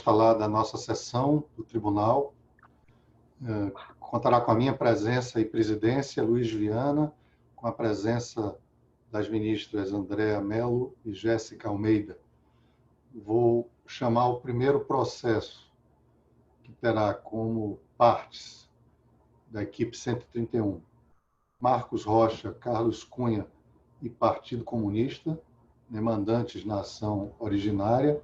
falar da nossa sessão do tribunal. Contará com a minha presença e presidência, Luiz Viana, com a presença das ministras Andréa Mello e Jéssica Almeida. Vou chamar o primeiro processo, que terá como partes da equipe 131, Marcos Rocha, Carlos Cunha e Partido Comunista, demandantes na ação originária,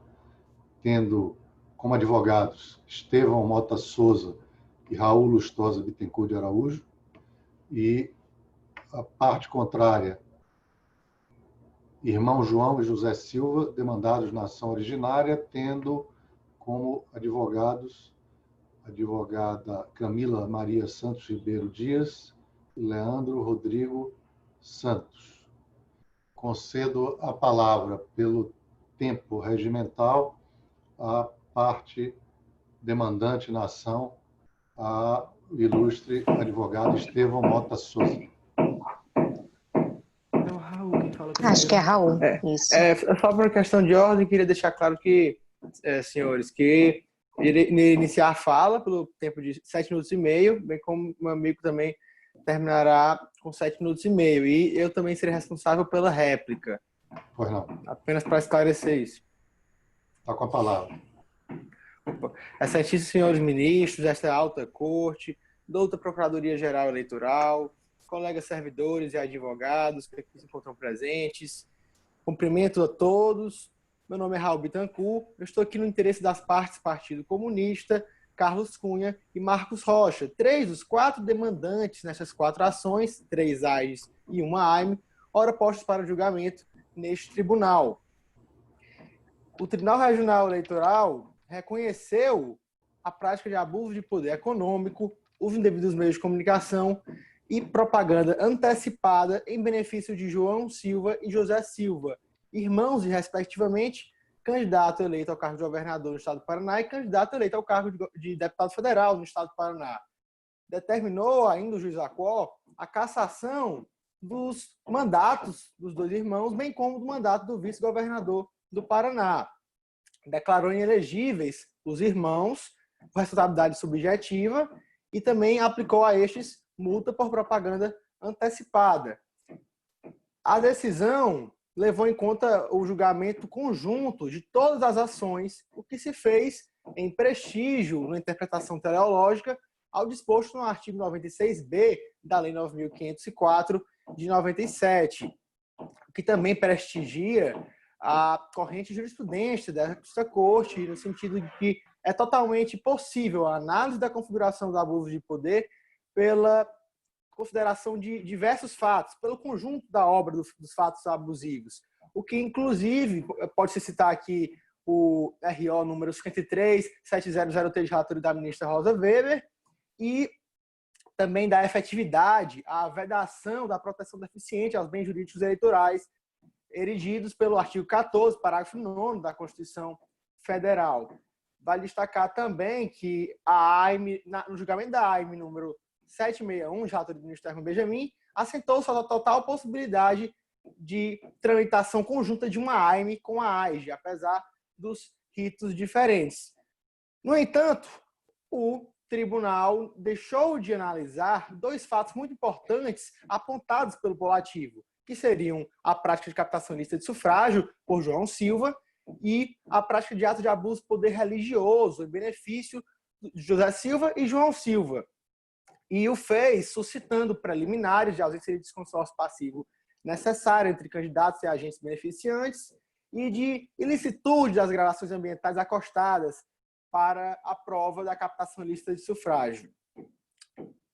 tendo como advogados Estevão Mota Souza e Raul Lustosa Bittencourt de Araújo, e a parte contrária, irmão João e José Silva, demandados na ação originária, tendo como advogados a advogada Camila Maria Santos Ribeiro Dias e Leandro Rodrigo Santos. Concedo a palavra, pelo tempo regimental, à parte demandante na ação, a ilustre advogado Estevão Mota Souza. Acho que é Raul. Isso. Só por questão de ordem, queria deixar claro que, senhores, que irei iniciar a fala pelo tempo de 7 minutos e meio, bem como meu amigo também terminará com 7 minutos e meio. E eu também serei responsável pela réplica. Pois não. Apenas para esclarecer isso. Está com a palavra. Excelentíssimos senhores ministros, esta alta corte, douta Procuradoria-Geral Eleitoral, colegas servidores e advogados que aqui se encontram presentes, cumprimento a todos. Meu nome é Raul Bittencourt, eu estou aqui no interesse das partes Partido Comunista, Carlos Cunha e Marcos Rocha, 3 dos 4 demandantes nessas 4 ações, 3 AIs e 1 AIME, ora postos para julgamento neste tribunal. O Tribunal Regional Eleitoral reconheceu a prática de abuso de poder econômico, uso indevido dos meios de comunicação e propaganda antecipada em benefício de João Silva e José Silva, irmãos e, respectivamente, candidato eleito ao cargo de governador no estado do Paraná e candidato eleito ao cargo de deputado federal no estado do Paraná. Determinou ainda o juiz Acó a cassação dos mandatos dos 2 irmãos, bem como do mandato do vice-governador do Paraná. Declarou inelegíveis os irmãos por responsabilidade subjetiva e também aplicou a estes multa por propaganda antecipada. A decisão levou em conta o julgamento conjunto de todas as ações, o que se fez em prestígio na interpretação teleológica ao disposto no artigo 96b da Lei 9.504 de 97, que também prestigia a corrente jurisprudência desta corte, no sentido de que é totalmente possível a análise da configuração do abuso de poder pela consideração de diversos fatos, pelo conjunto da obra dos fatos abusivos. O que, inclusive, pode-se citar aqui o RO número 53-7003 de relatorio da ministra Rosa Weber, e também da efetividade, a vedação da proteção deficiente aos bens jurídicos eleitorais, erigidos pelo artigo 14, parágrafo 9º da Constituição Federal. Vale destacar também que a AIME, no julgamento da AIME número 761, de relatoria do ministro Herman Benjamin, assentou-se a total possibilidade de tramitação conjunta de uma AIME com a AIGE, apesar dos ritos diferentes. No entanto, o tribunal deixou de analisar 2 fatos muito importantes apontados pelo polo ativo, que seriam a prática de captação ilícita de sufrágio por João Silva e a prática de atos de abuso de poder religioso em benefício de José Silva e João Silva. E o fez suscitando preliminares de ausência de desconsórcio passivo necessário entre candidatos e agentes beneficiantes e de ilicitude das gravações ambientais acostadas para a prova da captação ilícita de sufrágio.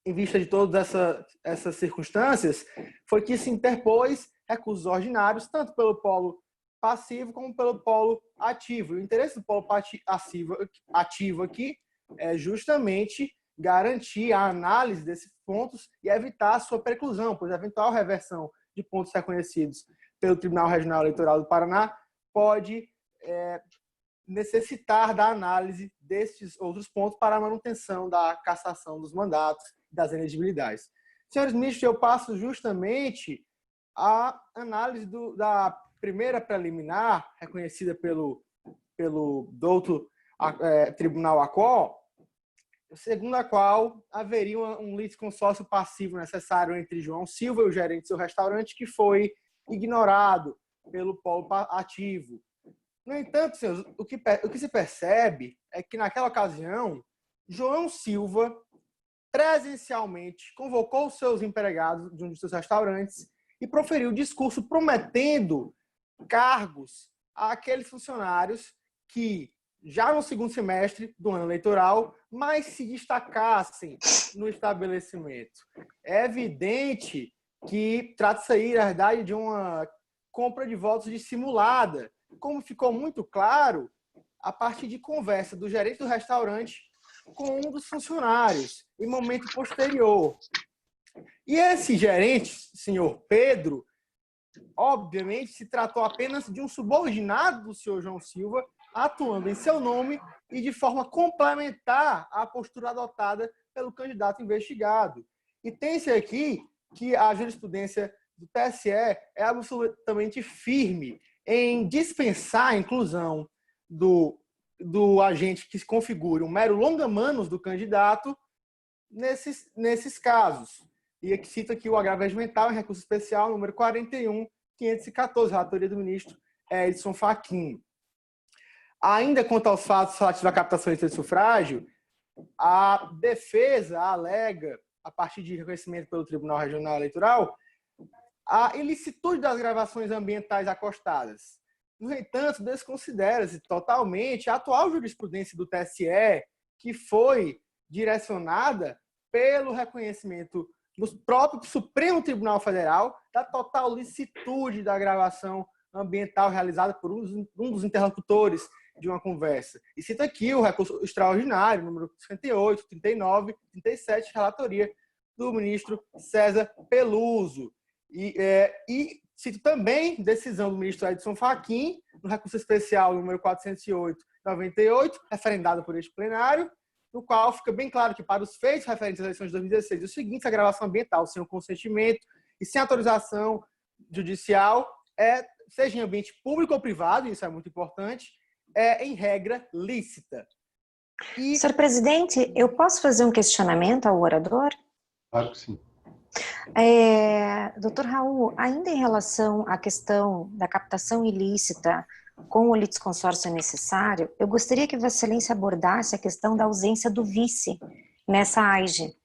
Em vista de todas essas circunstâncias, foi que se interpôs recursos ordinários, tanto pelo polo passivo como pelo polo ativo. O interesse do polo ativo aqui é justamente garantir a análise desses pontos e evitar a sua preclusão, pois a eventual reversão de pontos reconhecidos pelo Tribunal Regional Eleitoral do Paraná pode necessitar da análise destes outros pontos para a manutenção da cassação dos mandatos e das elegibilidades. Senhores ministros, eu passo justamente a análise da primeira preliminar, reconhecida pelo douto Tribunal ACO, segundo a qual haveria um litisconsórcio passivo necessário entre João Silva e o gerente do seu restaurante, que foi ignorado pelo polo ativo. No entanto, senhores, o que se percebe é que, naquela ocasião, João Silva presencialmente convocou os seus empregados de um de seus restaurantes e proferiu discurso prometendo cargos àqueles funcionários que, já no segundo semestre do ano eleitoral, mais se destacassem no estabelecimento. É evidente que trata-se aí, na verdade, de uma compra de votos dissimulada, como ficou muito claro a partir de conversa do gerente do restaurante com um dos funcionários, em momento posterior. E esse gerente, senhor Pedro, obviamente se tratou apenas de um subordinado do senhor João Silva, atuando em seu nome e de forma complementar à postura adotada pelo candidato investigado. E tem-se aqui que a jurisprudência do TSE é absolutamente firme em dispensar a inclusão do agente que se configure um mero longa-manos do candidato nesses casos. E aqui cito aqui o agravo regimental em recurso especial número 41.514, relatoria do ministro Edson Fachin. Ainda quanto aos fatos relativos à captação de sufrágio, a defesa alega, a partir de reconhecimento pelo Tribunal Regional Eleitoral, a ilicitude das gravações ambientais acostadas. No entanto, desconsidera-se totalmente a atual jurisprudência do TSE, que foi direcionada pelo reconhecimento do próprio Supremo Tribunal Federal da total licitude da gravação ambiental realizada por um dos interlocutores de uma conversa. E cita aqui o recurso extraordinário, número 58, 39, 37, relatoria do ministro César Peluso. E cito também decisão do ministro Edson Fachin, no recurso especial número 408/98, referendado por este plenário, no qual fica bem claro que, para os feitos referentes às eleições de 2016 e os seguintes, a gravação ambiental sem o consentimento e sem autorização judicial, seja em ambiente público ou privado, isso é muito importante, é, em regra, lícita. Senhor presidente, eu posso fazer um questionamento ao orador? Claro que sim. Doutor Raul, ainda em relação à questão da captação ilícita com o litisconsórcio necessário, eu gostaria que Vossa Excelência abordasse a questão da ausência do vice nessa AIGE.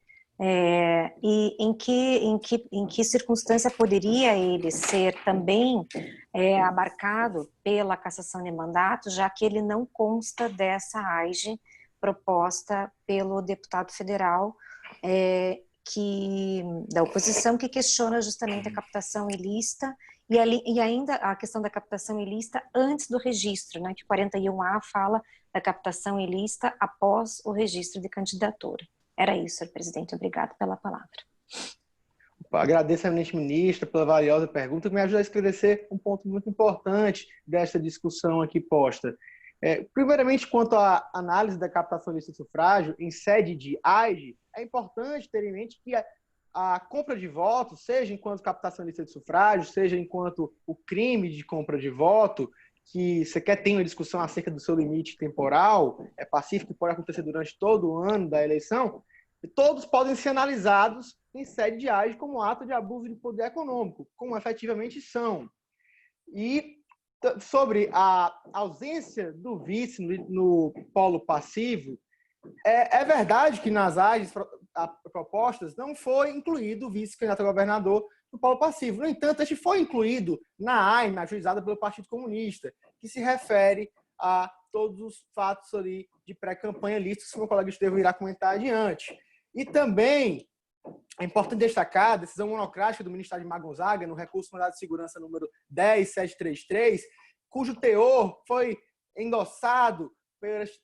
E em que circunstância poderia ele ser também abarcado pela cassação de mandato, já que ele não consta dessa AIGE proposta pelo deputado federal da oposição, que questiona justamente a captação ilícita e ainda a questão da captação ilícita antes do registro, né, que 41A fala da captação ilícita após o registro de candidatura. Era isso, senhor presidente. Obrigado pela palavra. Agradeço a eminente ministra pela valiosa pergunta, que me ajuda a esclarecer um ponto muito importante desta discussão aqui posta. Primeiramente, quanto à análise da captação ilícita de sufrágio em sede de AIGE, é importante ter em mente que a compra de votos, seja enquanto captação ilícita de sufrágio, seja enquanto o crime de compra de voto, que você quer ter uma discussão acerca do seu limite temporal, é pacífico e pode acontecer durante todo o ano da eleição, todos podem ser analisados em sede de AIGE como ato de abuso de poder econômico, como efetivamente são. E sobre a ausência do vice no polo passivo, é verdade que nas AIGEs propostas não foi incluído o vice-candidato a governador no polo passivo. No entanto, este foi incluído na AIME, ajuizada pelo Partido Comunista, que se refere a todos os fatos ali de pré-campanha listos, que o meu colega Estevão irá comentar adiante. E também é importante destacar a decisão monocrática do ministro Admar Gonzaga, no recurso mandado de segurança número 10733, cujo teor foi endossado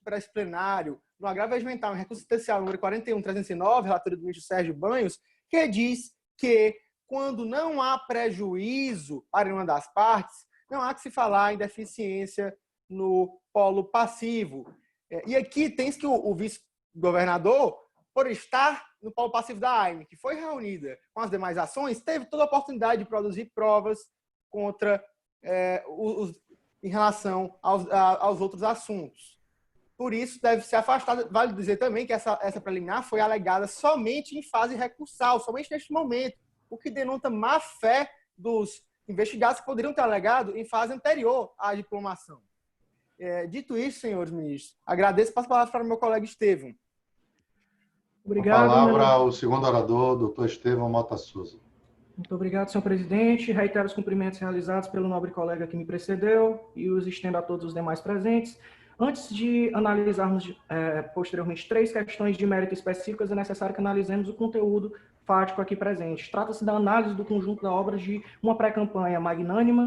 para esse plenário no agravo regimental, em recurso especial número 41.309, relatoria do ministro Sérgio Banhos, que diz que, quando não há prejuízo para uma das partes, não há que se falar em deficiência no polo passivo. E aqui tem-se que o vice-governador, por estar no polo passivo da AIME, que foi reunida com as demais ações, teve toda a oportunidade de produzir provas contra em relação aos outros assuntos. Por isso, deve ser afastada. Vale dizer também que essa preliminar foi alegada somente em fase recursal, somente neste momento, o que denota má fé dos investigados que poderiam ter alegado em fase anterior à diplomação. Dito isso, senhores ministros, agradeço as palavras para o meu colega Estevão. Obrigado. A palavra ao segundo orador, doutor Estevão Mota Souza. Muito obrigado, senhor presidente. Reitero os cumprimentos realizados pelo nobre colega que me precedeu e os estendo a todos os demais presentes. Antes de analisarmos posteriormente 3 questões de mérito específicas, é necessário que analisemos o conteúdo fático aqui presente. Trata-se da análise do conjunto da obra de uma pré-campanha magnânima,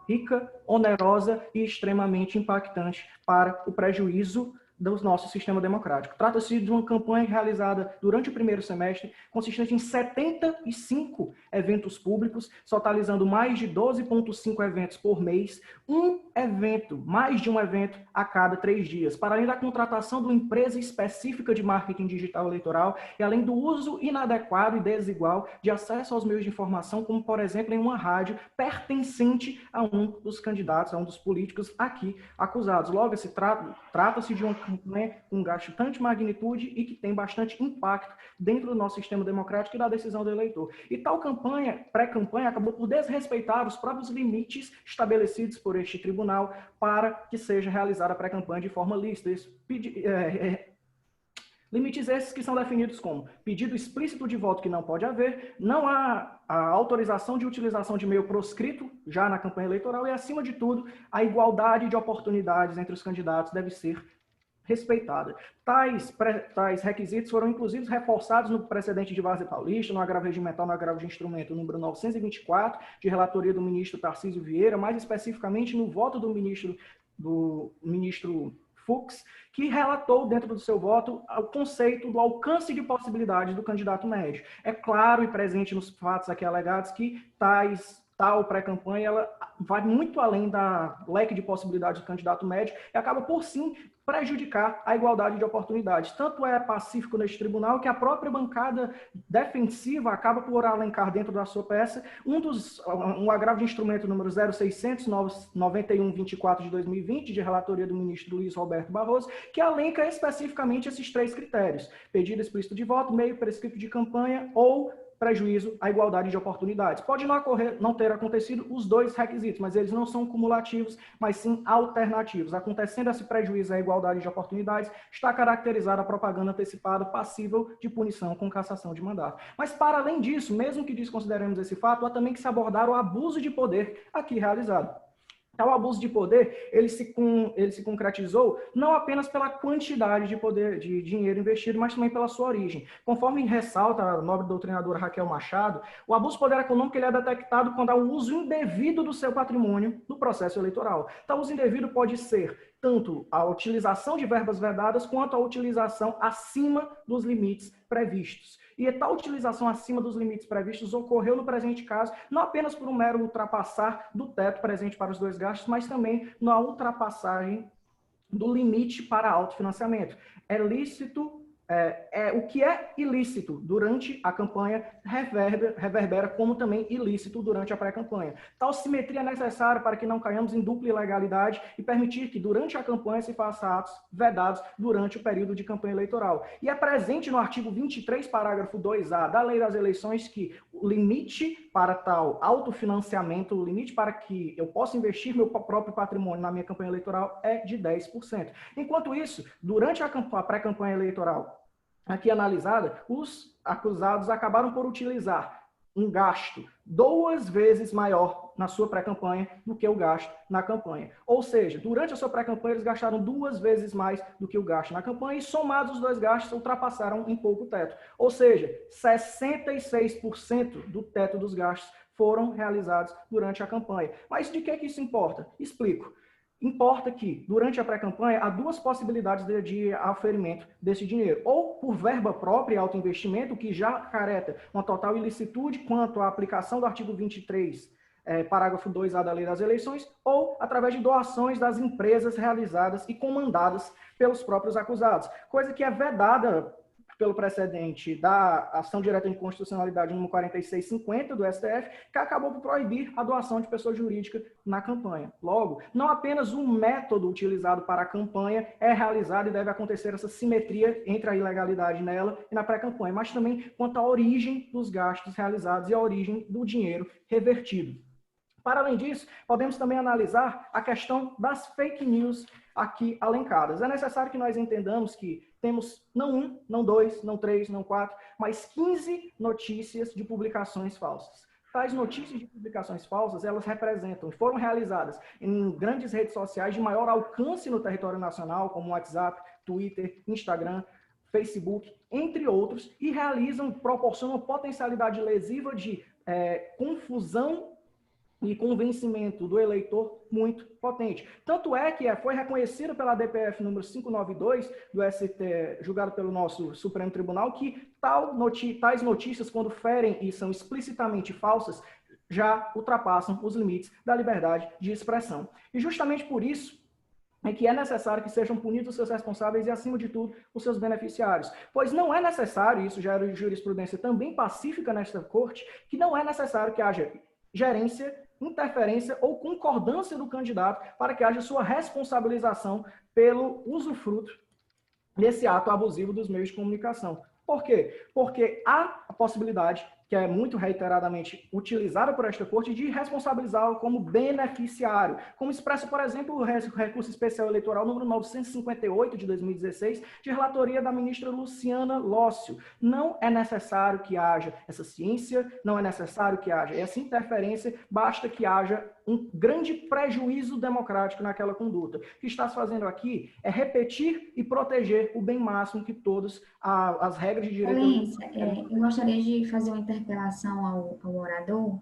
rica, onerosa e extremamente impactante para o prejuízo do nosso sistema democrático. Trata-se de uma campanha realizada durante o primeiro semestre, consistente em 75 eventos públicos, totalizando mais de 12,5 eventos por mês, mais de um evento a cada 3 dias, para além da contratação de uma empresa específica de marketing digital eleitoral e além do uso inadequado e desigual de acesso aos meios de informação, como, por exemplo, em uma rádio pertencente a um dos candidatos, a um dos políticos aqui acusados. Logo, trata-se de uma campanha com bastante magnitude e que tem bastante impacto dentro do nosso sistema democrático e da decisão do eleitor. E tal pré-campanha, acabou por desrespeitar os próprios limites estabelecidos por este tribunal para que seja realizada a pré-campanha de forma lícita. Limites esses que são definidos como pedido explícito de voto que não pode haver, não há a autorização de utilização de meio proscrito já na campanha eleitoral e, acima de tudo, a igualdade de oportunidades entre os candidatos deve ser respeitada. Tais requisitos foram, inclusive, reforçados no precedente de Várzea Paulista, no agravo regimental, no agravo de instrumento número 924, de relatoria do ministro Tarcísio Vieira, mais especificamente no voto do ministro Fux, que relatou dentro do seu voto o conceito do alcance de possibilidades do candidato médio. É claro e presente nos fatos aqui alegados que tal pré-campanha ela vai muito além da leque de possibilidades do candidato médio e acaba, por sim, prejudicar a igualdade de oportunidades. Tanto é pacífico neste tribunal que a própria bancada defensiva acaba por alencar dentro da sua peça um agravo de instrumento número 0600 9124 de 2020, de relatoria do ministro Luiz Roberto Barroso, que alenca especificamente esses 3 critérios: pedido explícito de voto, meio prescrito de campanha ou prejuízo à igualdade de oportunidades. Pode não ter acontecido os 2 requisitos, mas eles não são cumulativos, mas sim alternativos. Acontecendo esse prejuízo à igualdade de oportunidades, está caracterizada a propaganda antecipada passível de punição com cassação de mandato. Mas, para além disso, mesmo que desconsideremos esse fato, há também que se abordar o abuso de poder aqui realizado. Tal abuso de poder, ele se concretizou não apenas pela quantidade de poder, de dinheiro investido, mas também pela sua origem. Conforme ressalta a nobre doutrinadora Raquel Machado, o abuso de poder econômico ele é detectado quando há um uso indevido do seu patrimônio no processo eleitoral. Tal uso indevido pode ser tanto a utilização de verbas vedadas quanto a utilização acima dos limites previstos. E tal utilização acima dos limites previstos ocorreu no presente caso, não apenas por um mero ultrapassar do teto presente para os 2 gastos, mas também na ultrapassagem do limite para autofinanciamento. É lícito, o que é ilícito durante a campanha reverbera como também ilícito durante a pré-campanha. Tal simetria é necessária para que não caiamos em dupla ilegalidade e permitir que durante a campanha se faça atos vedados durante o período de campanha eleitoral. E é presente no artigo 23, parágrafo 2A da Lei das Eleições que o limite para tal autofinanciamento, o limite para que eu possa investir meu próprio patrimônio na minha campanha eleitoral é de 10%. Enquanto isso, durante a pré-campanha eleitoral aqui analisada, os acusados acabaram por utilizar um gasto 2 vezes maior na sua pré-campanha do que o gasto na campanha. Ou seja, durante a sua pré-campanha eles gastaram 2 vezes mais do que o gasto na campanha e somados os 2 gastos ultrapassaram em pouco o teto. Ou seja, 66% do teto dos gastos foram realizados durante a campanha. Mas de que isso importa? Explico. Importa que, durante a pré-campanha, há 2 possibilidades de aferimento desse dinheiro. Ou por verba própria e autoinvestimento, que já acarreta uma total ilicitude quanto à aplicação do artigo 23, parágrafo 2A da Lei das Eleições, ou através de doações das empresas realizadas e comandadas pelos próprios acusados. Coisa que é vedada pelo precedente da ação direta de inconstitucionalidade número 4650 do STF, que acabou por proibir a doação de pessoa jurídica na campanha. Logo, não apenas um método utilizado para a campanha é realizado e deve acontecer essa simetria entre a ilegalidade nela e na pré-campanha, mas também quanto à origem dos gastos realizados e a origem do dinheiro revertido. Para além disso, podemos também analisar a questão das fake news aqui alencadas. É necessário que nós entendamos que temos não um, não dois, não três, não quatro, mas 15 notícias de publicações falsas. Tais notícias de publicações falsas, elas representam, foram realizadas em grandes redes sociais de maior alcance no território nacional, como WhatsApp, Twitter, Instagram, Facebook, entre outros, e proporcionam potencialidade lesiva de confusão e convencimento do eleitor muito potente. Tanto é que foi reconhecido pela DPF número 592 do ST, julgado pelo nosso Supremo Tribunal, que tais notícias, quando ferem e são explicitamente falsas, já ultrapassam os limites da liberdade de expressão. E justamente por isso é que é necessário que sejam punidos os seus responsáveis e, acima de tudo, os seus beneficiários. Pois não é necessário, isso já era jurisprudência também pacífica nesta corte, que não é necessário que haja gerência, interferência ou concordância do candidato para que haja sua responsabilização pelo usufruto desse ato abusivo dos meios de comunicação. Por quê? Porque há a possibilidade, que é muito reiteradamente utilizada por esta corte, de responsabilizá-lo como beneficiário, como expressa, por exemplo, o recurso especial eleitoral número 958 de 2016, de relatoria da ministra Luciana Lócio. Não é necessário que haja essa ciência, não é necessário que haja essa interferência, basta que haja um grande prejuízo democrático naquela conduta. O que está se fazendo aqui é repetir e proteger o bem máximo que todos as regras de direito... Excelência, eu gostaria de fazer uma interpelação ao orador,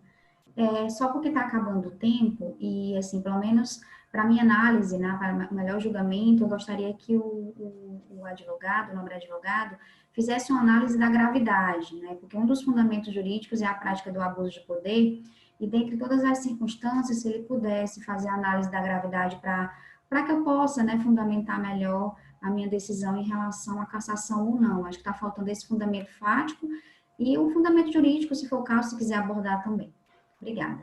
só porque está acabando o tempo, e, assim, pelo menos para minha análise, né, para o melhor julgamento, eu gostaria que o advogado, o nobre advogado, fizesse uma análise da gravidade, né, porque um dos fundamentos jurídicos é a prática do abuso de poder, e dentre todas as circunstâncias, se ele pudesse fazer a análise da gravidade para que eu possa, né, fundamentar melhor a minha decisão em relação à cassação ou não. Acho que está faltando esse fundamento fático e o fundamento jurídico, se for o caso, se quiser abordar também. Obrigada.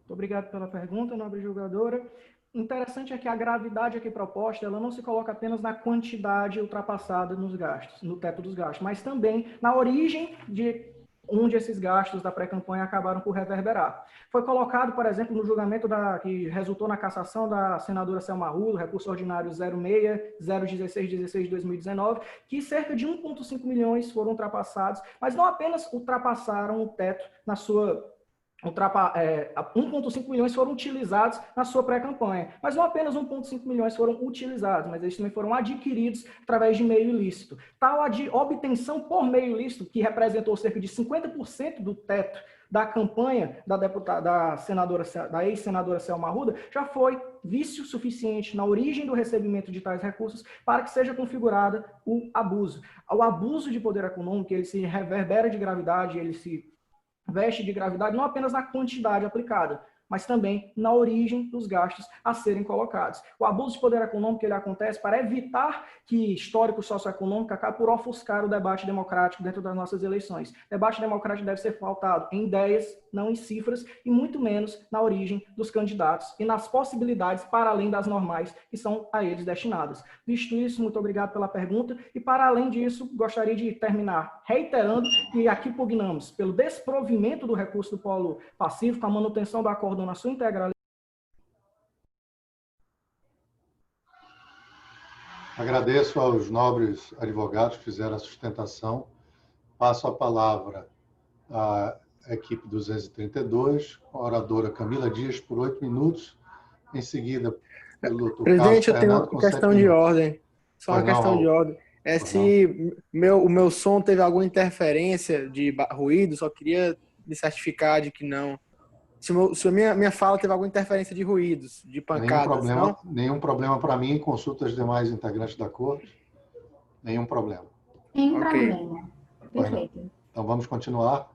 Muito obrigado pela pergunta, nobre julgadora. Interessante é que a gravidade aqui proposta, ela não se coloca apenas na quantidade ultrapassada nos gastos, no teto dos gastos, mas também na origem de onde esses gastos da pré-campanha acabaram por reverberar. Foi colocado, por exemplo, no julgamento que resultou na cassação da senadora Selma Arruda, recurso ordinário 06-01616 de 2019, que cerca de 1,5 milhões foram ultrapassados, mas não apenas ultrapassaram o teto na sua... 1,5 milhões foram utilizados na sua pré-campanha. Mas não apenas 1,5 milhões foram utilizados, mas eles também foram adquiridos através de meio ilícito. Tal obtenção por meio ilícito, que representou cerca de 50% do teto da campanha da ex-senadora Selma Arruda, já foi vício suficiente na origem do recebimento de tais recursos para que seja configurada o abuso. O abuso de poder econômico, ele se reverbera de gravidade, ele se veste de gravidade não apenas na quantidade aplicada, mas também na origem dos gastos a serem colocados. O abuso de poder econômico ele acontece para evitar que histórico socioeconômico acabe por ofuscar o debate democrático dentro das nossas eleições. O debate democrático deve ser pautado em ideias, não em cifras, e muito menos na origem dos candidatos e nas possibilidades para além das normais que são a eles destinadas. Visto isso, muito obrigado pela pergunta, e para além disso, gostaria de terminar reiterando que aqui pugnamos pelo desprovimento do recurso do polo pacífico, a manutenção do acordo na sua integralidade. Agradeço aos nobres advogados que fizeram a sustentação. Passo a palavra à equipe 232, a oradora Camila Dias, por 8 minutos. Em seguida, pelo doutor Presidente, eu tenho Fernando, uma questão de ordem. Só uma questão de ordem. Se o meu som teve alguma interferência de ruído, só queria me certificar de que não. Se a minha fala teve alguma interferência de ruídos, de pancadas, nenhum problema para mim, consulta os demais integrantes da corte. Nenhum problema. Nenhum problema. Perfeito. Então, vamos continuar.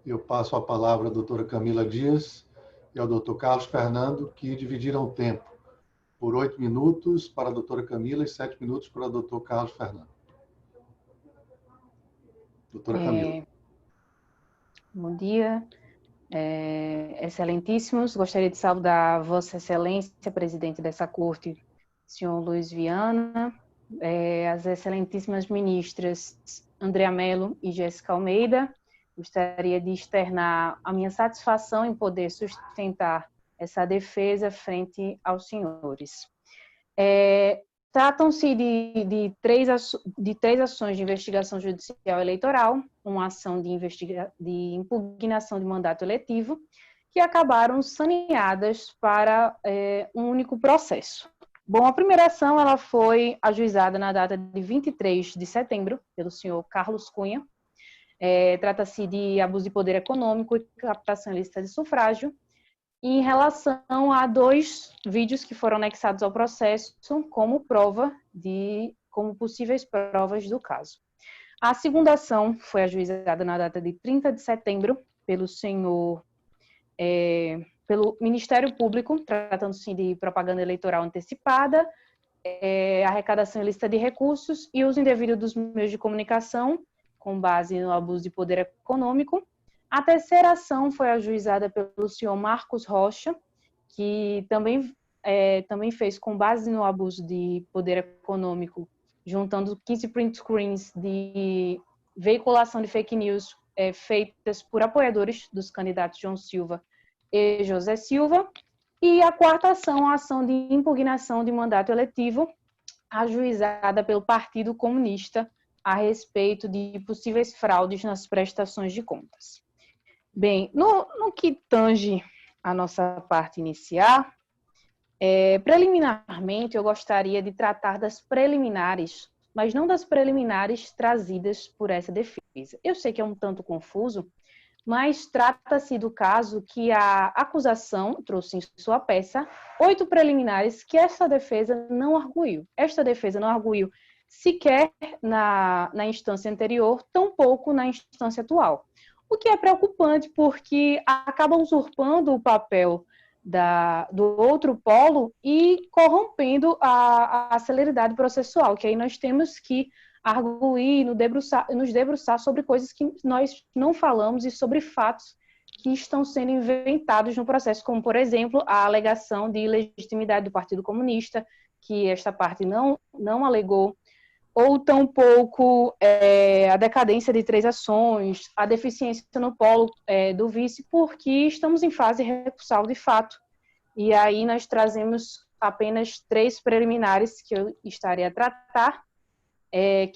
Eu passo a palavra à doutora Camila Dias e ao doutor Carlos Fernando, que dividiram o tempo. por 8 minutos para a doutora Camila e 7 minutos para o doutor Carlos Fernando. Doutora Camila. Bom dia, excelentíssimos. Gostaria de saudar Vossa Excelência, presidente dessa corte, senhor Luiz Viana, as excelentíssimas ministras Andrea Mello e Jéssica Almeida. Gostaria de externar a minha satisfação em poder sustentar essa defesa frente aos senhores. Tratam-se de três ações de investigação judicial eleitoral, uma ação de impugnação de mandato eletivo, que acabaram saneadas para um único processo. Bom, a primeira ação ela foi ajuizada na data de 23 de setembro pelo senhor Carlos Cunha. Trata-se de abuso de poder econômico e captação ilícita de sufrágio, em relação a 2 vídeos que foram anexados ao processo como possíveis provas do caso. A segunda ação foi ajuizada na data de 30 de setembro pelo Ministério Público, tratando-se de propaganda eleitoral antecipada, arrecadação ilícita de recursos e uso indevido dos meios de comunicação, com base no abuso de poder econômico. A terceira ação foi ajuizada pelo senhor Marcos Rocha, que também fez com base no abuso de poder econômico, juntando 15 print screens de veiculação de fake news feitas por apoiadores dos candidatos João Silva e José Silva. E a quarta ação, a ação de impugnação de mandato eletivo, ajuizada pelo Partido Comunista a respeito de possíveis fraudes nas prestações de contas. Bem, no que tange a nossa parte inicial, preliminarmente eu gostaria de tratar das preliminares, mas não das preliminares trazidas por essa defesa. Eu sei que é um tanto confuso, mas trata-se do caso que a acusação trouxe em sua peça 8 preliminares que essa defesa não arguiu. Esta defesa não arguiu sequer na instância anterior, tampouco na instância atual. O que é preocupante porque acaba usurpando o papel do outro polo e corrompendo a celeridade processual, que aí nós temos que arguir, nos debruçar sobre coisas que nós não falamos e sobre fatos que estão sendo inventados no processo, como, por exemplo, a alegação de ilegitimidade do Partido Comunista, que esta parte não alegou, ou tampouco a decadência de 3 ações, a deficiência no polo do vice, porque estamos em fase recursal de fato. E aí nós trazemos apenas 3 preliminares que eu estarei a tratar,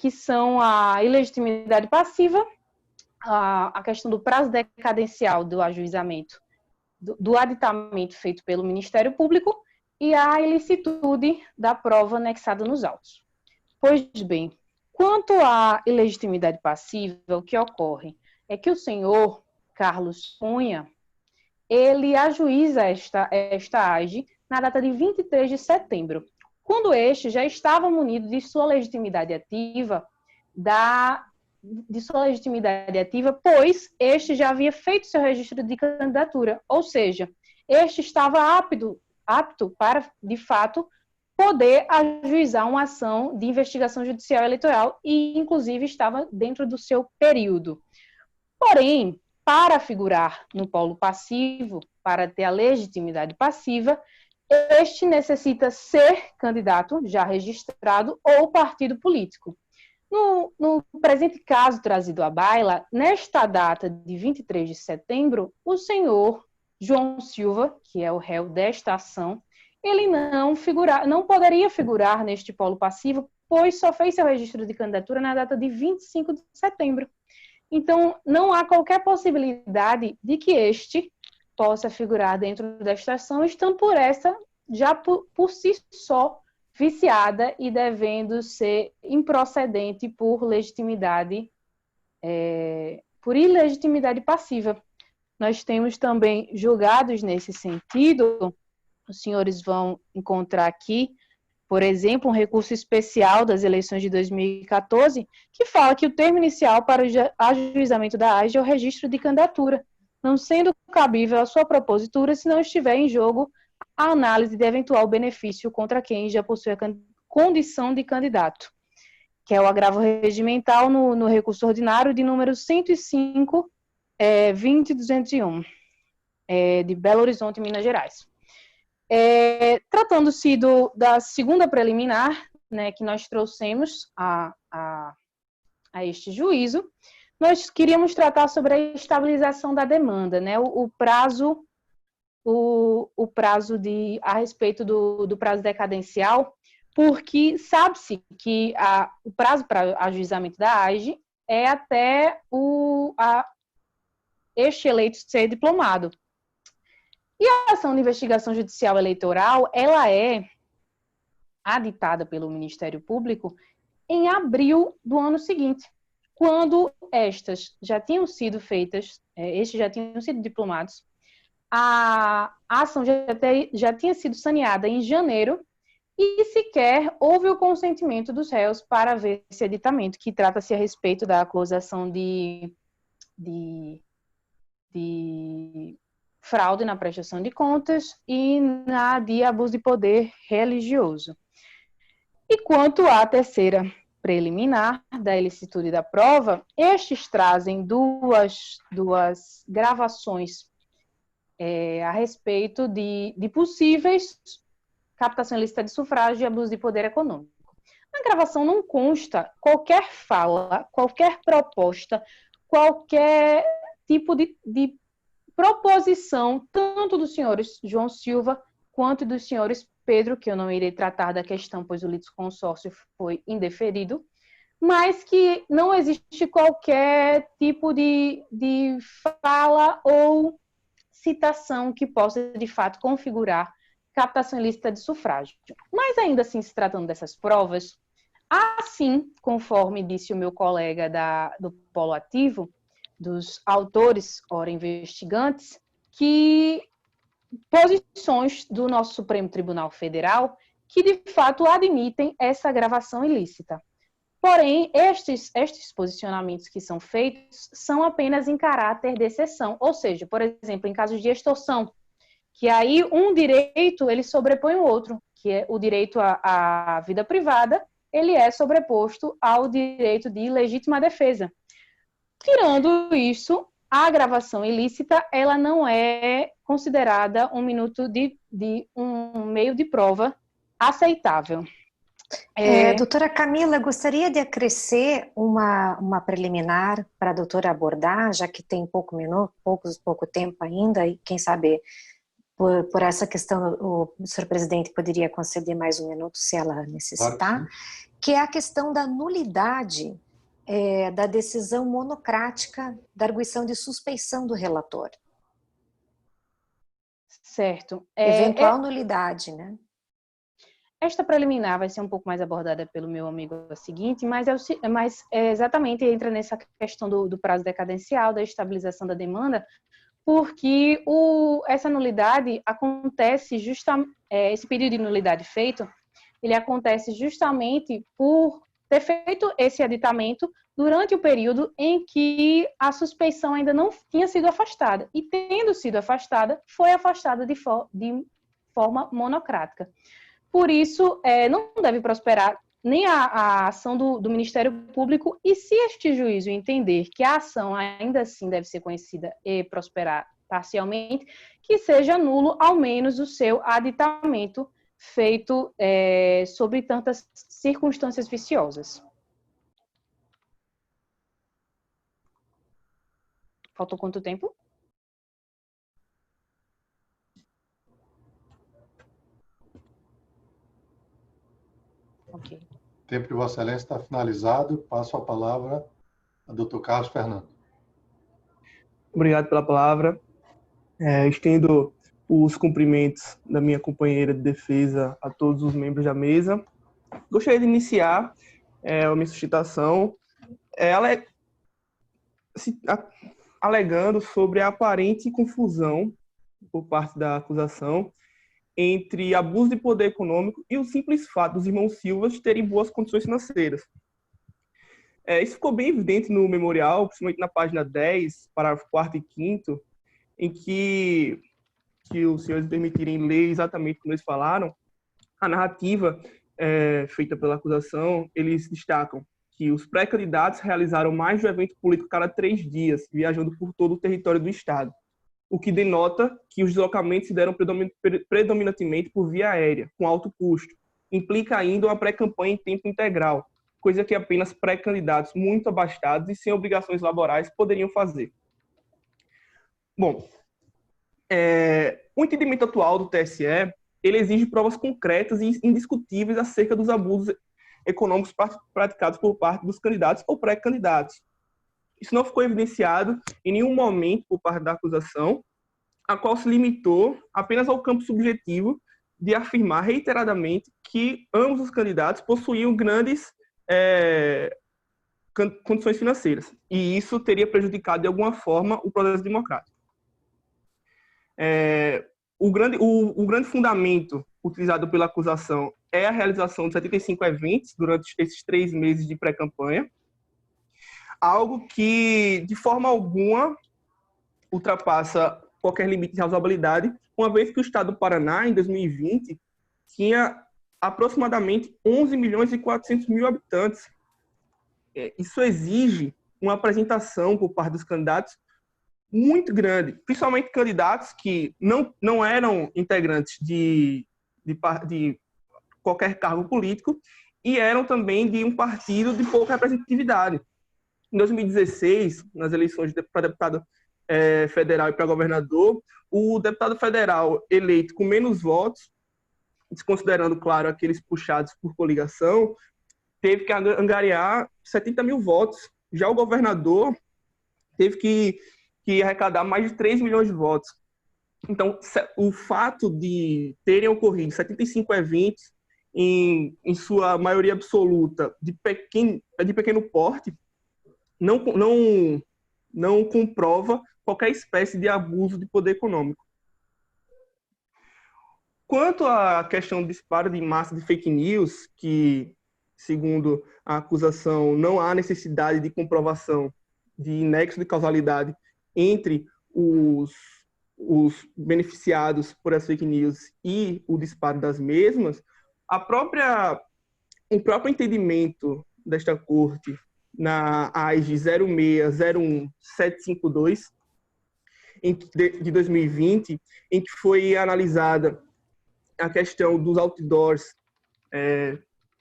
que são a ilegitimidade passiva, a questão do prazo decadencial do ajuizamento, do aditamento feito pelo Ministério Público e a ilicitude da prova anexada nos autos. Pois bem, quanto à ilegitimidade passiva, o que ocorre é que o senhor Carlos Cunha, ele ajuiza esta AGE na data de 23 de setembro, quando este já estava munido de sua legitimidade ativa, pois este já havia feito seu registro de candidatura, ou seja, este estava apto para, de fato, poder ajuizar uma ação de investigação judicial eleitoral e, inclusive, estava dentro do seu período. Porém, para figurar no polo passivo, para ter a legitimidade passiva, este necessita ser candidato já registrado ou partido político. No presente caso trazido à baila, nesta data de 23 de setembro, o senhor João Silva, que é o réu desta ação, ele não poderia figurar neste polo passivo, pois só fez seu registro de candidatura na data de 25 de setembro. Então, não há qualquer possibilidade de que este possa figurar dentro desta ação, estando por essa, já por si só, viciada e devendo ser improcedente por ilegitimidade passiva. Nós temos também julgados nesse sentido. Os senhores vão encontrar aqui, por exemplo, um recurso especial das eleições de 2014, que fala que o termo inicial para o ajuizamento da AGE é o registro de candidatura, não sendo cabível a sua propositura se não estiver em jogo a análise de eventual benefício contra quem já possui a condição de candidato, que é o agravo regimental no recurso ordinário de número 105, 20.201, de Belo Horizonte, Minas Gerais. Tratando-se da segunda preliminar, né, que nós trouxemos a este juízo, nós queríamos tratar sobre a estabilização da demanda, né, o prazo a respeito do prazo decadencial, porque sabe-se que o prazo para ajuizamento da AGE é até este eleito ser diplomado. E a ação de investigação judicial eleitoral, ela é aditada pelo Ministério Público em abril do ano seguinte, quando estas já tinham sido feitas, estes já tinham sido diplomados, a ação já tinha sido saneada em janeiro e sequer houve o consentimento dos réus para ver esse aditamento, que trata-se a respeito da acusação de fraude na prestação de contas e de abuso de poder religioso. E quanto à terceira preliminar da ilicitude da prova, estes trazem duas gravações a respeito de possíveis captação ilícita de sufrágio e abuso de poder econômico. Na gravação não consta qualquer fala, qualquer proposta, qualquer tipo de proposição, tanto dos senhores João Silva quanto dos senhores Pedro, que eu não irei tratar da questão, pois o litisconsórcio foi indeferido, mas que não existe qualquer tipo de fala ou citação que possa, de fato, configurar captação ilícita de sufrágio. Mas, ainda assim, se tratando dessas provas, assim, conforme disse o meu colega do Polo Ativo, dos autores, ora investigantes, que posições do nosso Supremo Tribunal Federal que, de fato, admitem essa gravação ilícita. Porém, estes posicionamentos que são feitos são apenas em caráter de exceção, ou seja, por exemplo, em casos de extorsão, que aí um direito ele sobrepõe o outro, que é o direito à vida privada, ele é sobreposto ao direito de legítima defesa. Tirando isso, a gravação ilícita, ela não é considerada um meio de prova aceitável. Doutora Camila, gostaria de acrescer uma preliminar para a doutora abordar, já que tem pouco tempo ainda, e quem sabe por essa questão o senhor presidente poderia conceder mais um minuto se ela necessitar, claro, que é a questão da nulidade da decisão monocrática da arguição de suspeição do relator. Certo. Eventual nulidade, né? Esta preliminar vai ser um pouco mais abordada pelo meu amigo seguinte, mas exatamente entra nessa questão do prazo decadencial, da estabilização da demanda, porque essa nulidade acontece esse pedido de nulidade feito, ele acontece justamente por ter feito esse aditamento durante o período em que a suspeição ainda não tinha sido afastada. E tendo sido afastada, foi afastada de forma monocrática. Por isso, não deve prosperar nem a ação do Ministério Público, e se este juízo entender que a ação ainda assim deve ser conhecida e prosperar parcialmente, que seja nulo ao menos o seu aditamento feito sobre tantas circunstâncias viciosas. Faltou quanto tempo? Ok. O tempo de Vossa Excelência está finalizado. Passo a palavra ao Dr. Carlos Fernando. Obrigado pela palavra. Estendo os cumprimentos da minha companheira de defesa a todos os membros da mesa. Gostaria de iniciar a minha sustentação alegando sobre a aparente confusão por parte da acusação entre abuso de poder econômico e o simples fato dos irmãos Silva terem boas condições financeiras. Isso ficou bem evidente no memorial, principalmente na página 10, parágrafo 4º e 5º, em que se os senhores permitirem ler exatamente como eles falaram, a narrativa feita pela acusação, eles destacam que os pré-candidatos realizaram mais de um evento político cada 3 dias, viajando por todo o território do Estado, o que denota que os deslocamentos se deram predominantemente por via aérea, com alto custo. Implica ainda uma pré-campanha em tempo integral, coisa que apenas pré-candidatos muito abastados e sem obrigações laborais poderiam fazer. Bom, o entendimento atual do TSE, ele exige provas concretas e indiscutíveis acerca dos abusos econômicos praticados por parte dos candidatos ou pré-candidatos. Isso não ficou evidenciado em nenhum momento por parte da acusação, a qual se limitou apenas ao campo subjetivo de afirmar reiteradamente que ambos os candidatos possuíam grandes condições financeiras, e isso teria prejudicado de alguma forma o processo democrático. O grande fundamento utilizado pela acusação é a realização de 75 eventos durante esses 3 meses de pré-campanha, algo que, de forma alguma, ultrapassa qualquer limite de razoabilidade, uma vez que o Estado do Paraná, em 2020, tinha aproximadamente 11 milhões e 400 mil habitantes. Isso exige uma apresentação por parte dos candidatos muito grande, principalmente candidatos que não eram integrantes de qualquer cargo político e eram também de um partido de pouca representatividade. Em 2016, nas eleições para deputado federal e para governador, o deputado federal eleito com menos votos, desconsiderando, claro, aqueles puxados por coligação, teve que angariar 70 mil votos. Já o governador teve que arrecadar mais de 3 milhões de votos. Então, o fato de terem ocorrido 75 eventos, em sua maioria absoluta, de pequeno porte, não comprova qualquer espécie de abuso de poder econômico. Quanto à questão do disparo de massa de fake news, que, segundo a acusação, não há necessidade de comprovação de nexo de causalidade entre os beneficiados por essas fake news e o disparo das mesmas, o próprio entendimento desta corte na AIG 06-01752 de 2020, em que foi analisada a questão dos outdoors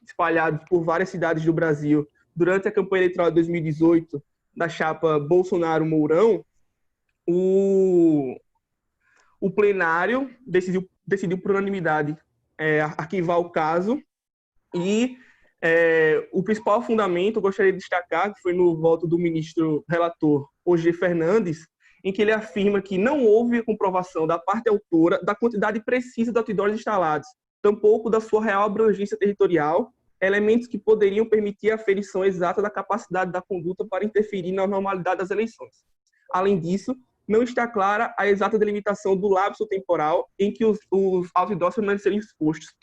espalhados por várias cidades do Brasil durante a campanha eleitoral de 2018 da chapa Bolsonaro-Mourão, o plenário decidiu por unanimidade arquivar o caso e o principal fundamento, eu gostaria de destacar, que foi no voto do ministro relator Ogê Fernandes, em que ele afirma que não houve a comprovação da parte autora da quantidade precisa de outdoors instalados, tampouco da sua real abrangência territorial, elementos que poderiam permitir a aferição exata da capacidade da conduta para interferir na normalidade das eleições. Além disso, não está clara a exata delimitação do lapso temporal em que os outdoors permaneceram expostos.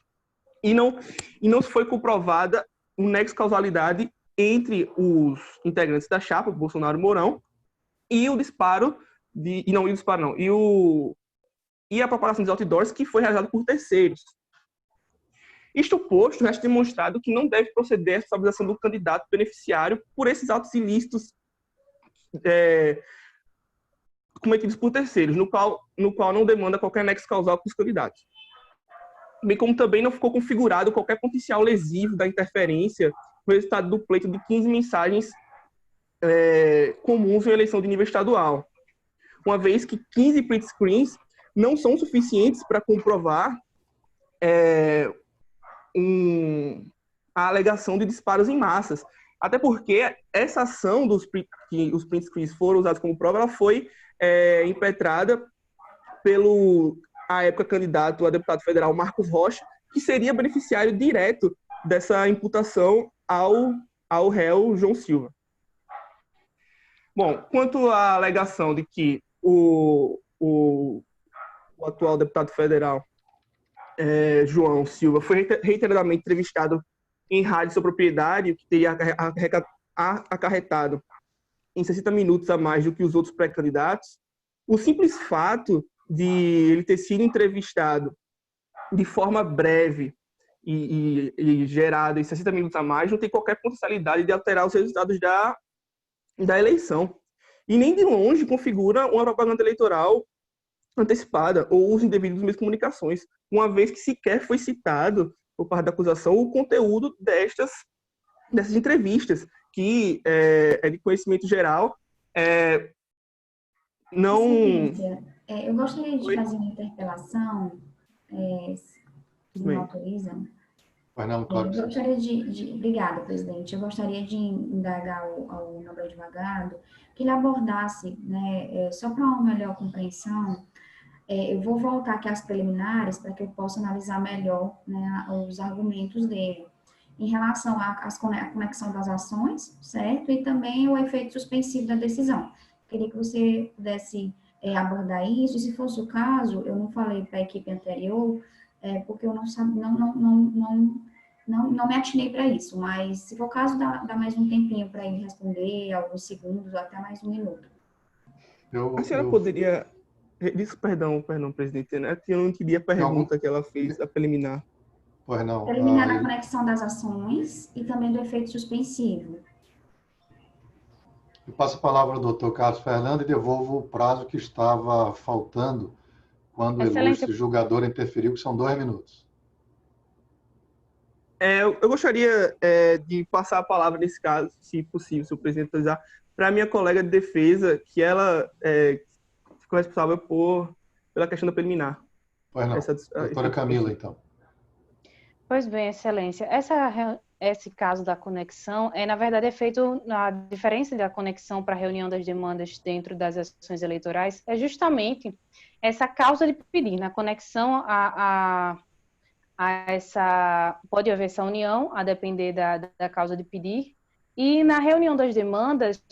E não foi comprovada o nexo de causalidade entre os integrantes da chapa, Bolsonaro-Mourão, e o disparo e a propagação dos outdoors que foi realizada por terceiros. Isto posto, resta demonstrado que não deve proceder a responsabilização do candidato beneficiário por esses atos ilícitos cometidos por terceiros, no qual não demanda qualquer nexo causal com os candidatos. Bem como também não ficou configurado qualquer potencial lesivo da interferência no resultado do pleito de 15 mensagens comuns em eleição de nível estadual, uma vez que 15 print screens não são suficientes para comprovar a alegação de disparos em massas. Até porque essa ação que os print screens foram usados como prova, ela foi impetrada pelo, à época, candidato a deputado federal Marcos Rocha, que seria beneficiário direto dessa imputação ao réu João Silva. Bom, quanto à alegação de que o atual deputado federal João Silva foi reiteradamente entrevistado em rádio sobre propriedade, o que teria acarretado em 60 minutos a mais do que os outros pré-candidatos, o simples fato de ele ter sido entrevistado de forma breve e gerado em 60 minutos a mais, não tem qualquer potencialidade de alterar os resultados da eleição. E nem de longe configura uma propaganda eleitoral antecipada ou uso indevido dos meios de comunicações, uma vez que sequer foi citado, por parte da acusação, o conteúdo dessas entrevistas, que é de conhecimento geral. Eu gostaria de fazer uma interpelação, se me autorizam. Claro. Eu gostaria obrigada, presidente. Eu gostaria de indagar ao nobre advogado que ele abordasse, né, só para uma melhor compreensão, eu vou voltar aqui às preliminares para que eu possa analisar melhor, né, os argumentos dele, em relação à conexão das ações, certo? E também o efeito suspensivo da decisão. Queria que você pudesse abordar isso, e se fosse o caso, eu não falei para a equipe anterior, porque eu não me atinei para isso, mas se for o caso, dá mais um tempinho para ele responder, alguns segundos, ou até mais um minuto. A senhora poderia... Perdão, presidente, né? Eu não entendi a pergunta que ela fez, a preliminar. Pois não. Preliminar na conexão das ações e também do efeito suspensivo. Eu passo a palavra ao doutor Carlos Fernando e devolvo o prazo que estava faltando quando o ilustre julgador interferiu, que são 2 minutos. Eu gostaria de passar a palavra nesse caso, se possível, se o presidente autorizar, para a minha colega de defesa, que ela ficou responsável pela questão da preliminar. Pois não. Doutora Camila, então. Pois bem, excelência. Esse caso da conexão na verdade, é feito a diferença da conexão para a reunião das demandas dentro das ações eleitorais é justamente essa causa de pedir, na conexão pode haver essa união, a depender da causa de pedir, e na reunião das demandas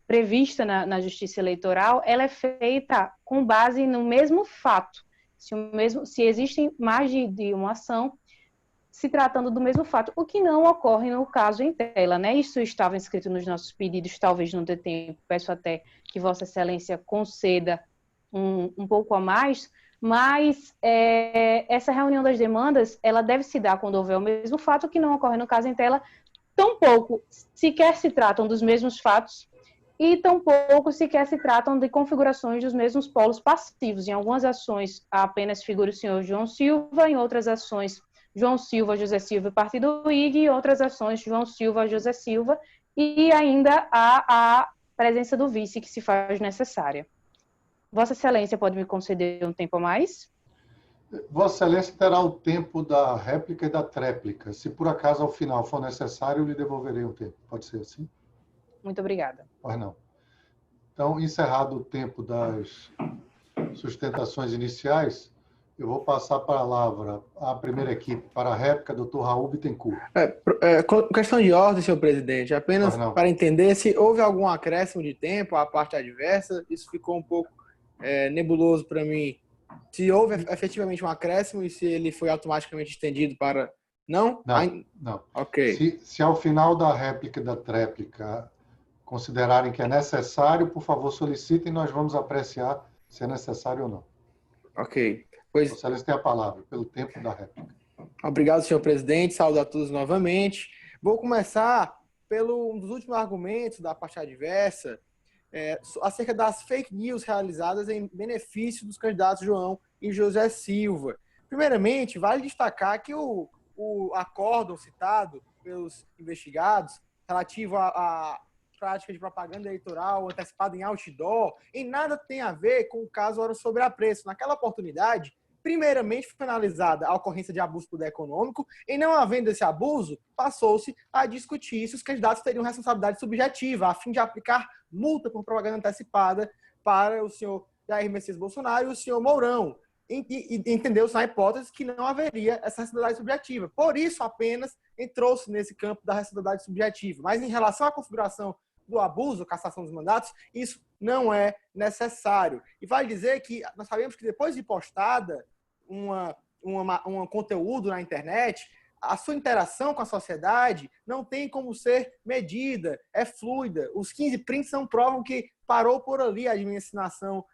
prevista na Justiça Eleitoral, ela é feita com base no mesmo fato. Se existem mais de uma ação, se tratando do mesmo fato, o que não ocorre no caso em tela, né? Isso estava inscrito nos nossos pedidos, talvez não dê tempo, peço até que Vossa Excelência conceda um pouco a mais, mas essa reunião das demandas, ela deve se dar quando houver o mesmo fato, que não ocorre no caso em tela, tampouco sequer se tratam dos mesmos fatos e tampouco sequer se tratam de configurações dos mesmos polos passivos. Em algumas ações apenas figura o senhor João Silva, em outras ações João Silva, José Silva e Partido IG, e outras ações João Silva, José Silva, e ainda a presença do vice que se faz necessária. Vossa Excelência pode me conceder um tempo a mais? Vossa Excelência terá o tempo da réplica e da tréplica. Se por acaso ao final for necessário, eu lhe devolverei um tempo. Pode ser assim? Muito obrigada. Pois não. Então, encerrado o tempo das sustentações iniciais, eu vou passar a palavra à primeira equipe para a réplica, doutor Raul Bittencourt. Questão de ordem, senhor presidente, apenas para entender se houve algum acréscimo de tempo à parte adversa, isso ficou um pouco nebuloso para mim. Se houve efetivamente um acréscimo e se ele foi automaticamente estendido para... Não? Não. Ok. Se ao final da réplica e da tréplica considerarem que é necessário, por favor, solicitem, nós vamos apreciar se é necessário ou não. Ok. Vossa Excelência tem a palavra, pelo tempo da réplica. Obrigado, senhor presidente. Saúdo a todos novamente. Vou começar um dos últimos argumentos da parte adversa, acerca das fake news realizadas em benefício dos candidatos João e José Silva. Primeiramente, vale destacar que o acórdão citado pelos investigados relativo à prática de propaganda eleitoral antecipada em outdoor, em nada tem a ver com o caso Oro sobre Apreço. Naquela oportunidade, primeiramente foi analisada a ocorrência de abuso poder econômico, e não havendo esse abuso, passou-se a discutir se os candidatos teriam responsabilidade subjetiva, a fim de aplicar multa por propaganda antecipada para o senhor Jair Messias Bolsonaro e o senhor Mourão. Entendeu-se na hipótese que não haveria essa responsabilidade subjetiva. Por isso, apenas entrou-se nesse campo da responsabilidade subjetiva. Mas em relação à configuração do abuso, cassação dos mandatos, isso não é necessário. E vale dizer que nós sabemos que depois de postada um conteúdo na internet, a sua interação com a sociedade não tem como ser medida, é fluida. Os 15 prints não provam que parou por ali a disseminação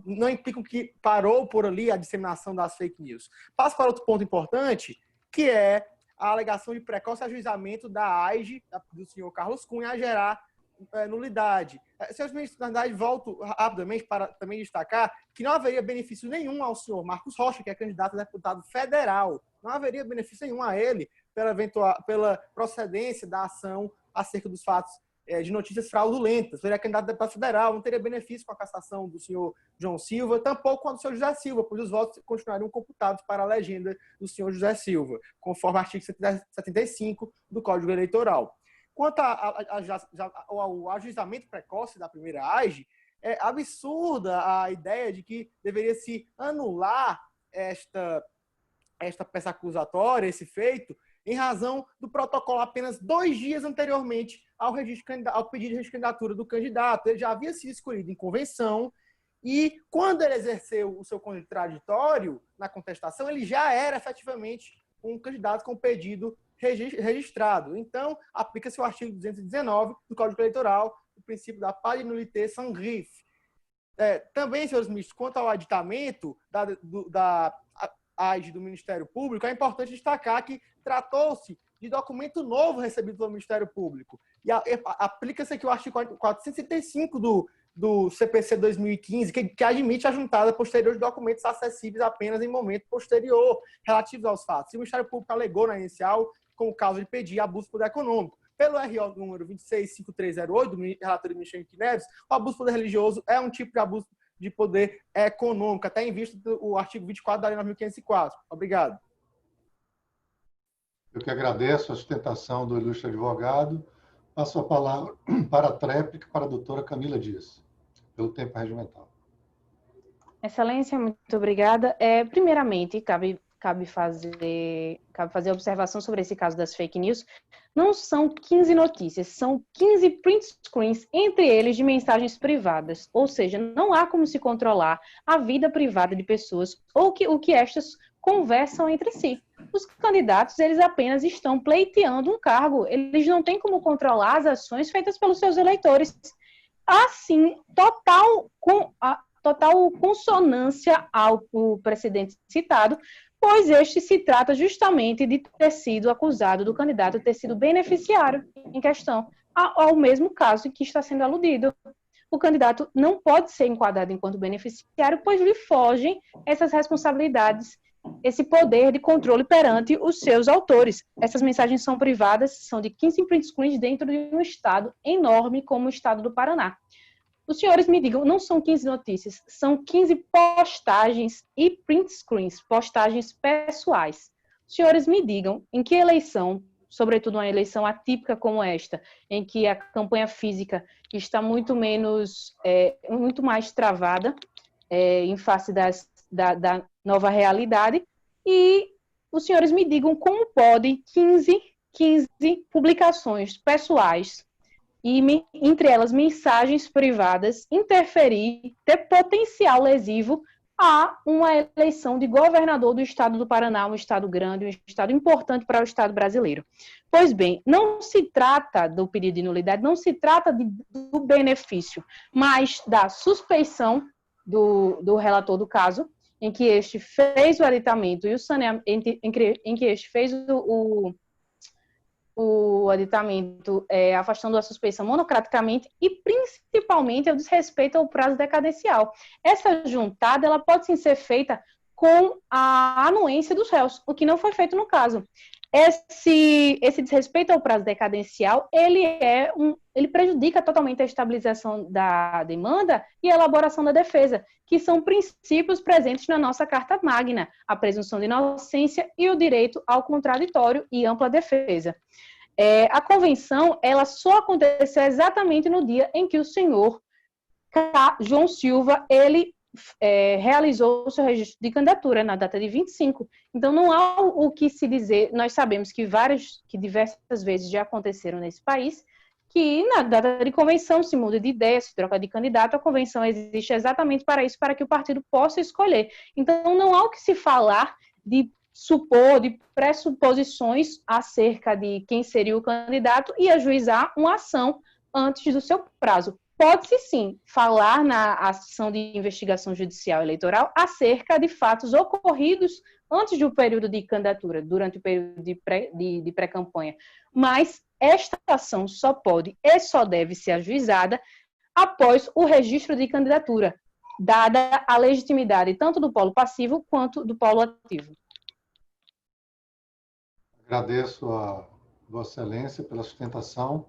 não implicam que parou por ali a disseminação das fake news. Passo para outro ponto importante, que é a alegação de precoce ajuizamento da AIGE, do senhor Carlos Cunha, a gerar nulidade. Senhores ministros, na verdade, volto rapidamente para também destacar que não haveria benefício nenhum ao senhor Marcos Rocha, que é candidato a deputado federal. Não haveria benefício nenhum a ele pela procedência da ação acerca dos fatos de notícias fraudulentas. Ele é candidato a deputado federal, não teria benefício com a cassação do senhor João Silva, tampouco com a do senhor José Silva, pois os votos continuariam computados para a legenda do senhor José Silva, conforme o artigo 75 do Código Eleitoral. Quanto ao ajuizamento precoce da primeira AIGE, é absurda a ideia de que deveria se anular esta peça acusatória, esse feito, em razão do protocolo apenas 2 dias anteriormente ao pedido de registro de candidatura do candidato. Ele já havia sido escolhido em convenção e, quando ele exerceu o seu contraditório na contestação, ele já era efetivamente um candidato com pedido registrado. Então, aplica-se o artigo 219 do Código Eleitoral, o princípio da pari nullité sans risque. Também, senhores ministros, quanto ao aditamento da AIGE do Ministério Público, é importante destacar que tratou-se de documento novo recebido pelo Ministério Público. E aplica-se aqui o artigo 465 do CPC 2015, que admite a juntada posterior de documentos acessíveis apenas em momento posterior, relativos aos fatos. E o Ministério Público alegou na inicial, como causa de pedir abuso de poder econômico. Pelo RO número 265308, do relator Michel Henrique Neves, o abuso de poder religioso é um tipo de abuso de poder econômico, até em vista do artigo 24 da Lei 9.504. Obrigado. Eu que agradeço a sustentação do ilustre advogado. Passo a palavra para a tréplica, para a doutora Camila Dias, pelo tempo regimental. Excelência, muito obrigada. Primeiramente, cabe fazer observação sobre esse caso das fake news. Não são 15 notícias, são 15 print screens, entre eles de mensagens privadas. Ou seja, não há como se controlar a vida privada de pessoas ou o que estas conversam entre si. Os candidatos, eles apenas estão pleiteando um cargo. Eles não têm como controlar as ações feitas pelos seus eleitores. Assim, total consonância ao precedente citado, pois este se trata justamente de ter sido acusado do candidato ter sido beneficiário em questão, ao mesmo caso em que está sendo aludido. O candidato não pode ser enquadrado enquanto beneficiário, pois lhe fogem essas responsabilidades, esse poder de controle perante os seus autores. Essas mensagens são privadas, são de 15 print screens dentro de um estado enorme como o estado do Paraná. Os senhores me digam, não são 15 notícias, são 15 postagens e print screens, postagens pessoais. Os senhores me digam em que eleição, sobretudo uma eleição atípica como esta, em que a campanha física está muito mais travada em face da nova realidade, e os senhores me digam como pode 15 publicações pessoais e, entre elas, mensagens privadas, interferir, ter potencial lesivo a uma eleição de governador do estado do Paraná, um estado grande, um estado importante para o estado brasileiro. Pois bem, não se trata do pedido de nulidade, não se trata do benefício, mas da suspeição do relator do caso, em que este fez o aditamento e o saneamento, em que este fez o aditamento afastando a suspeição monocraticamente e, principalmente, o desrespeito ao prazo decadencial. Essa juntada ela pode sim ser feita com a anuência dos réus, o que não foi feito no caso. Esse desrespeito ao prazo decadencial, ele prejudica totalmente a estabilização da demanda e a elaboração da defesa, que são princípios presentes na nossa Carta Magna, a presunção de inocência e o direito ao contraditório e ampla defesa. A convenção, ela só aconteceu exatamente no dia em que o senhor João Silva, ele realizou o seu registro de candidatura na data de 25. Então, não há o que se dizer. Nós sabemos que diversas vezes já aconteceram nesse país, que na data de convenção se muda de ideia, se troca de candidato. A convenção existe exatamente para isso, para que o partido possa escolher. Então, não há o que se falar de pressuposições acerca de quem seria o candidato e ajuizar uma ação antes do seu prazo. pode-se sim falar na ação de investigação judicial eleitoral acerca de fatos ocorridos antes do período de candidatura, durante o período de pré-campanha. Mas esta ação só pode e só deve ser ajuizada após o registro de candidatura, dada a legitimidade tanto do polo passivo quanto do polo ativo. Agradeço a Vossa Excelência pela sustentação.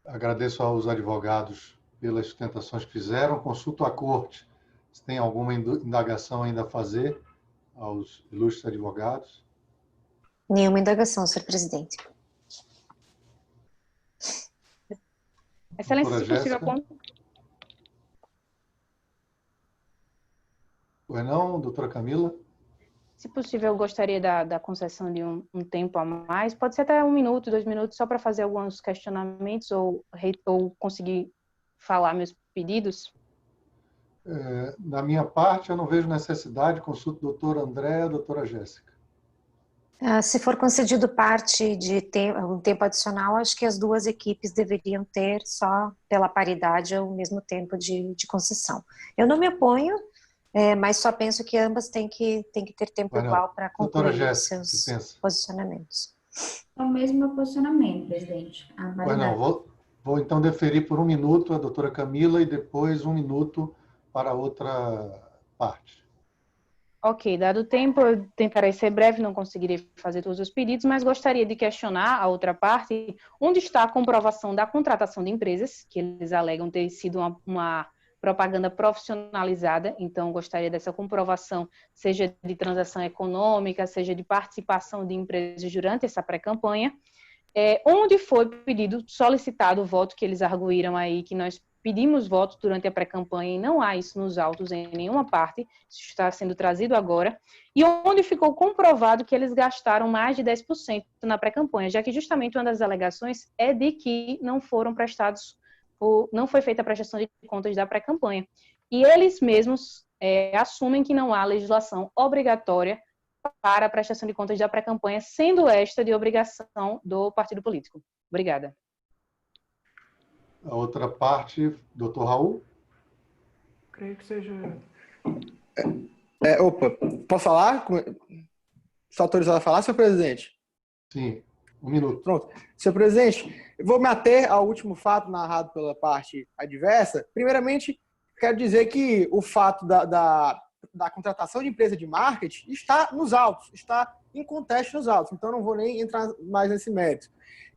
Agradeço aos advogados pelas sustentações que fizeram. Consulto a Corte se tem alguma indagação ainda a fazer aos ilustres advogados. Nenhuma indagação, senhor presidente. Excelência, se possível... Pois não, doutora Camila? Se possível, eu gostaria da concessão de um tempo a mais. Pode ser até 1 minuto, 2 minutos, só para fazer alguns questionamentos ou conseguir falar meus pedidos. Da minha parte, eu não vejo necessidade. Consulto o doutor André e a doutora Jéssica. Se for concedido parte de um tempo adicional, acho que as duas equipes deveriam ter, só pela paridade, o mesmo tempo de concessão. Eu não me oponho, mas só penso que ambas têm que ter tempo igual para concluir os seus posicionamentos. É o mesmo meu posicionamento, presidente. Vou então deferir por 1 minuto a doutora Camila e depois 1 minuto para a outra parte. Ok, dado o tempo, eu tentarei ser breve, não conseguirei fazer todos os pedidos, mas gostaria de questionar a outra parte, onde está a comprovação da contratação de empresas, que eles alegam ter sido uma propaganda profissionalizada, então gostaria dessa comprovação, seja de transação econômica, seja de participação de empresas durante essa pré-campanha, onde foi solicitado o voto, que eles arguíram aí que nós pedimos voto durante a pré-campanha e não há isso nos autos em nenhuma parte, isso está sendo trazido agora, e onde ficou comprovado que eles gastaram mais de 10% na pré-campanha, já que justamente uma das alegações é de que não foi feita a prestação de contas da pré-campanha. E eles mesmos assumem que não há legislação obrigatória para a prestação de contas da pré-campanha, sendo esta de obrigação do partido político. Obrigada. A outra parte, doutor Raul? Creio que seja... Posso falar? Estou autorizado a falar, senhor presidente? Sim, 1 minuto. Pronto. Senhor presidente, eu vou me ater ao último fato narrado pela parte adversa. Primeiramente, quero dizer que o fato da contratação de empresa de marketing está nos autos, está em contexto nos autos, então não vou nem entrar mais nesse mérito.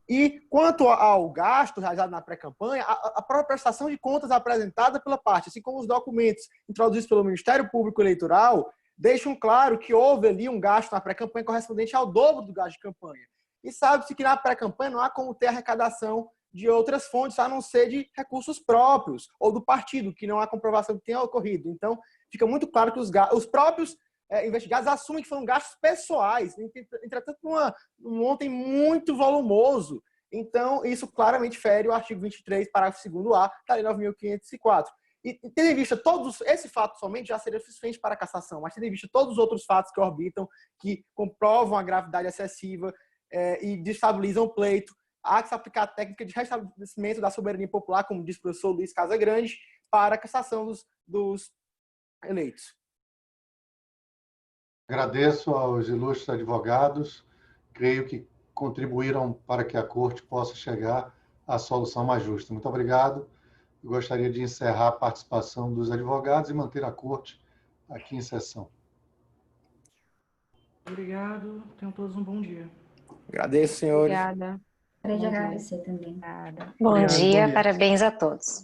E quanto ao gasto realizado na pré-campanha, a própria prestação de contas apresentada pela parte, assim como os documentos introduzidos pelo Ministério Público Eleitoral, deixam claro que houve ali um gasto na pré-campanha correspondente ao dobro do gasto de campanha. E sabe-se que na pré-campanha não há como ter arrecadação de outras fontes, a não ser de recursos próprios, ou do partido, que não há comprovação que tenha ocorrido. Então, fica muito claro que os próprios investigados assumem que foram gastos pessoais, entretanto, um monte muito volumoso. Então, isso claramente fere o artigo 23, parágrafo 2º-A, da Lei 9.504. E tendo em vista esse fato somente já seria suficiente para a cassação, mas tendo em vista todos os outros fatos que orbitam, que comprovam a gravidade excessiva e destabilizam o pleito, há que se aplicar a técnica de restabelecimento da soberania popular, como diz o professor Luiz Casagrande, para a cassação dos eleitos. Agradeço aos ilustres advogados. Creio que contribuíram para que a Corte possa chegar à solução mais justa. Muito obrigado. Eu gostaria de encerrar a participação dos advogados e manter a Corte aqui em sessão. Obrigado. Tenham todos um bom dia. Agradeço, senhores. Obrigada. Gostaria de agradecer também. Obrigada. Bom dia, parabéns a todos.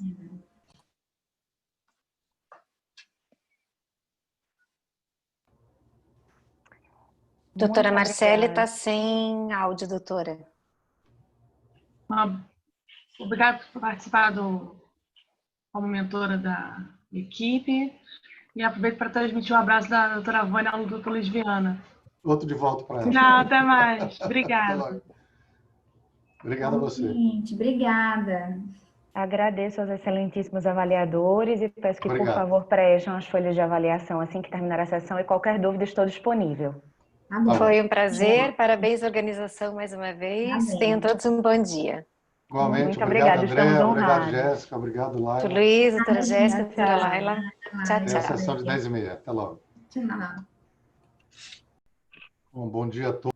Doutora Marcele está sem áudio, doutora. Obrigada por participar como mentora da equipe. E aproveito para transmitir um abraço da doutora Vânia ao doutor Luiz Viana. Outro de volta para ela. Não, até mais. Obrigada. Obrigado a você. Gente, obrigada. Agradeço aos excelentíssimos avaliadores e peço que, por favor, preencham as folhas de avaliação assim que terminar a sessão e qualquer dúvida estou disponível. Foi um prazer, parabéns à organização mais uma vez. Tenham todos um bom dia. Igualmente, Muito obrigado, obrigada, André, estamos obrigado, honrados. Jéssica, obrigado, Laila. Doutor Luiz, doutora Jéssica, doutora Tchau. Laila. Tchau, É a tchau. sessão de 10h30. Até logo. Tchau. Bom dia a todos.